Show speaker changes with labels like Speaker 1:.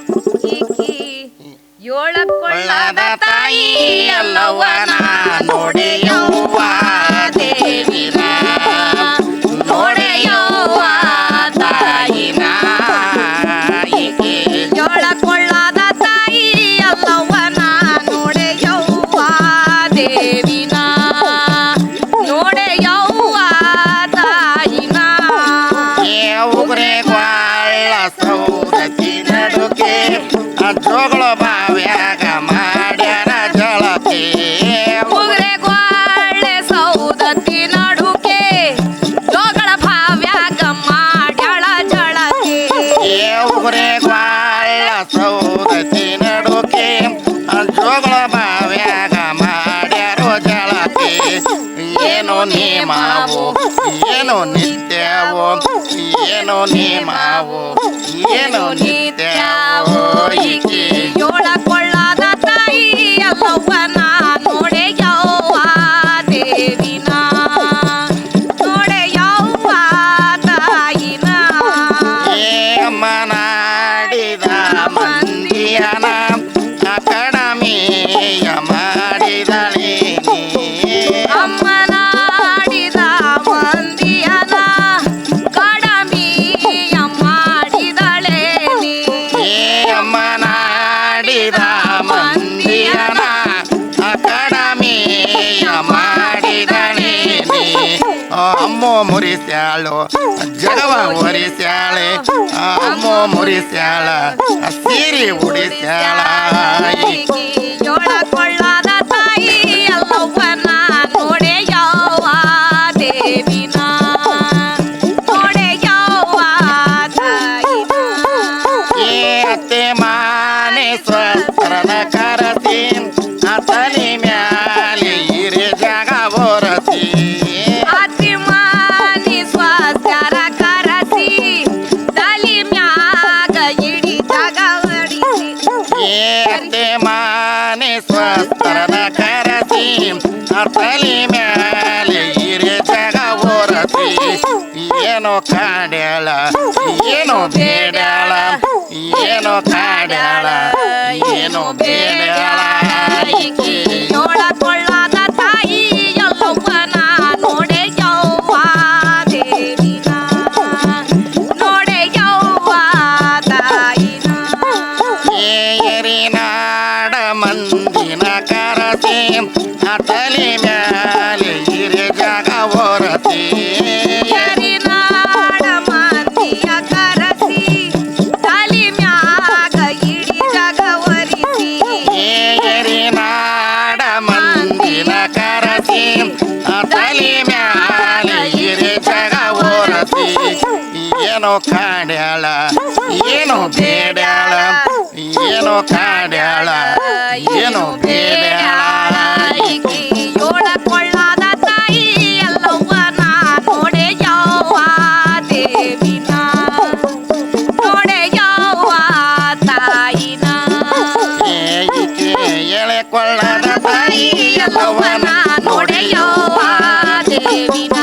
Speaker 1: ಈಕಿ ಏಳಕೊಳ್ಳದ ತಾಯಿ ಎಲ್ಲವ್ವನ
Speaker 2: ನೋಡೆಯವ್ವ ದೇವಿನ ನೋಡೆಯವ್ವ ತಾಯಿನ ಈಕೆ
Speaker 1: ಏಳಕೊಳ್ಳದ ತಾಯಿ ಎಲ್ಲವ್ವನ ನೋಡೆಯವ್ವ ದೇವಿನ ನೋಡೆಯವ್ವ ತಾಯಿನ
Speaker 2: ಉಗುರೆ ಗ್ವಾಳ ಸೌದತಿ ನಡುಕೆ ಜೋಗಳ ಬಾವ್ಯಾಗ ಮಾಡ್ಯಾರ ಜಳಕೆ
Speaker 1: ಉಗುರೆ ಗ್ವಾಳೆ ಸೌದತ್ತಿ ನಡುಕೆ ಜೋಗಳ ಭಾವ್ಯಾಗ ಮಾಡ್ಯಾಳ ಜಳಕೆ
Speaker 2: ಉಗುರೆ ಗ್ವಾಳ ಸೌದತಿ ನಡುಕೆ ಜೋಗಳ ಬಾವ್ಯಾಗ ಮಾಡ್ಯಾರೋ ಜಳಕೆ ಏನೋ ನೇಮಾವು ಏನೋ ನಿತ್ಯವೋ ಏನೋ ನೇಮಾವು ಏನೋ ನಿತ್ಯವೋ ಈಕೆ
Speaker 1: ಏಳಕೊಳ್ಳದ ತಾಯಿ ಎಲ್ಲವ್ವನ ನೋಡೆಯವ್ವ ದೇವಿನ ನೋಡೆಯವ್ವ ತಾಯಿನ
Speaker 2: ಅಮ್ಮನಾಡಿದ ಮಂದಿಯನ ಅಕಡಮಿಯ ಮಾಡಿದಳೆ
Speaker 1: ಅಮ್ಮನಾಡಿದ ಮಂದಿಯನ ಕಡಮಿಯ ಮಾಡಿದಳೆ ನೀ
Speaker 2: ಅಮ್ಮನಾಡಿದ ಮಂದಿಯನ ಅಕಡಮಿಯ ಮಾಡಿದಳೆ ಅಮ್ಮೋ ಮುರಿಸ್ಯಾಳು ಜಗವ ಒರಿಸ್ಯಾಳೆ ಅಮ್ಮೋ ಮುರಿಸ್ಯಾಳ ಸೀರೆ ಉಡಿಸ್ಯಾಳ
Speaker 1: ಈಕಿ ಏಳಕೊಳ್ಳದ ತಾಯಿ ಎಲ್ಲವ್ವನ ನೋಡೆಯವ್ವ ದೇವಿನ ನೋಡೆಯವ್ವ ತಾಯಿನ
Speaker 2: ಅತ್ತೆ ಮಾನೆ ಸ್ವರನ ಕರಸಿ ಅತನಿ ಮ್ಯಾಲೆ ಹಿರೆ ಜಾಗ ಒರಸಿ
Speaker 1: ಅತಿಮಾನಿ ಸ್ವಸ್ಯರ ಕರಸಿ ತಲಿ ಮ್ಯಾಗ ಇಡಿ ಜಗ ಹೊಡಿಸಿ
Speaker 2: ಅತ್ತೆ ಮಾನೆ ಸ್ವರನ ಕರಸಿ ಅತಲಿ ಮ್ಯಾಲೆ ಹಿರೆ ಜಾಗ ಒರಸಿ ಏನೋ ಕಾಡ್ಯಾಳ ಏನೋ ಬೇಡ್ಯಾಳ ಏನೋ ಕಾಡ್ಯಾಳ ಏನೋ ಬೇಡ್ಯಾಳ
Speaker 1: ಈಕಿ ಏಳಕೊಳ್ಳದ ತಾಯಿ ಎಲ್ಲವ್ವನ ನೋಡೆಯವ್ವ ದೇವಿನ ನೋಡೆಯವ್ವ ತಾಯಿನ
Speaker 2: ಏರಿನಾಡ ಮಂದಿನ ಕರಸಿ ಅತಲಿ ಮ್ಯಾಲೆ ಹಿರೆ ಜಾಗ ಒರಸಿ
Speaker 1: ಯರಿನಾಡ ಮಂದಿಯ ಕರಸಿ ತಲಿ ಮ್ಯಾಗ ಇಡಿ ಜಗ ಒರಿಸಿ
Speaker 2: ಏರಿನಾಡ ಮಂದಿನ ಕರಸಿ ಅತಲಿ ಮ್ಯಾಲೆ ಹಿರೆ ಜಾಗ ಒರಸಿ ಏನೋ ಕಾಡ್ಯಾಳ ಏನೋ ಬೇಡ್ಯಾಳ ಏನೋ ಕಾಡ್ಯಾಳ ಏನೋ ಬೇಡ್ಯಾಳ
Speaker 1: ಈಕಿ ಏಳಕೊಳ್ಳದ ತಾಯಿ ಎಲ್ಲವ್ವನ ನೋಡೆಯವ್ವ ದೇವಿನ ನೋಡೆಯವ್ವ ತಾಯಿನ
Speaker 2: ಈಕೆ ಎಳೆಕೊಳ್ಳದ ತಾಯಿ ಎಲ್ಲವನ
Speaker 1: ನೋಡೆಯವ್ವ ದೇವಿನ